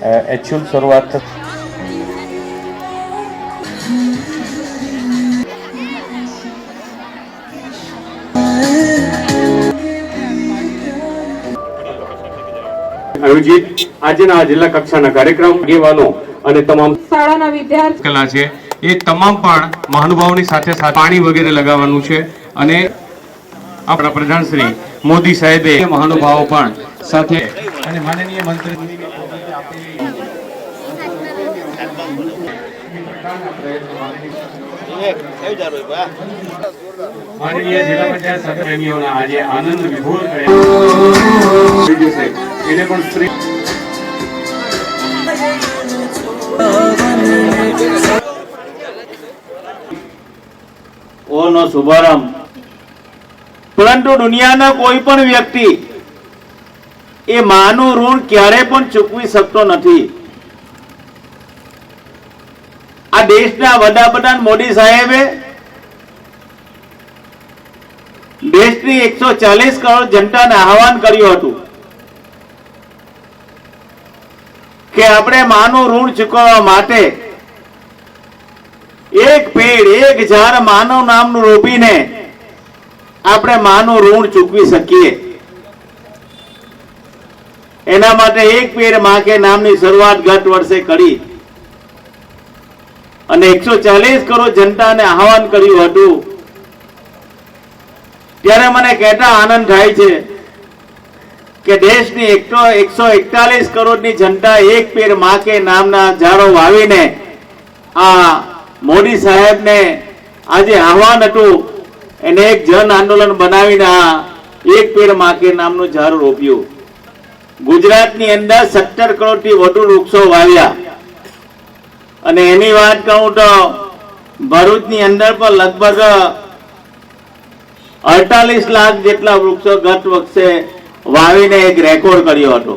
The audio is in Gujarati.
એક્ચ્યુઅલ શરૂઆત આયોજિત આજના જિલ્લા કક્ષાના કાર્યક્રમ આગેવાનો અને તમામ શાળાના વિદ્યાર્થી કલા છે એ તમામ પણ મહાનુભાવોની સાથે સાથે પાણી વગેરે લગાવવાનું છે અને આપણા પ્રધાન શ્રી મોદી સાહેબે મહાનુભાવો પણ સાથે અને માનનીય મંત્રી માનનીય જિલ્લા પંચાયત સભ્યોના આજે આનંદ વિભોર એને પણ શ્રી નો શુભારંભ। પરંતુ દુનિયાના કોઈ પણ વ્યક્તિ એ માનું ઋણ ક્યારે પણ ચૂકવી શકતો નથી। આ દેશના વડાપ્રધાન મોદી સાહેબે દેશની 140 કરોડ જનતાને આહવાન કર્યું હતું કે આપણે માનું ઋણ ચૂકવવા માટે એક પેડ એક ઝાડ માનવ નામનું રોપીને આપણે માનું ઋણ ચૂકવી શકીએ। એના માટે એક પેડ માં કે નામની શરૂઆત ગત વર્ષે કરી અને 140 કરોડ જનતાને આહવાન કર્યું હતું। ત્યારે મને કહેતા આનંદ થાય છે કે દેશની 141 કરોડની જનતા એક પેડ માં કે નામના ઝાડો વાવીને આ મોદી સાહેબને આજે આહવાન હતું એને એક જન આંદોલન બનાવીને આ એક પેડ માં કે નામનું ઝાડ રોપ્યું। ગુજરાતની અંદર 17 કરોડથી વધુ વૃક્ષો વાવ્યા અને એની વાત કહું તો ભરૂચની અંદર પણ લગભગ 48 લાખ જેટલા વૃક્ષો ગત વર્ષે વાવીને એક રેકોર્ડ કર્યો હતો।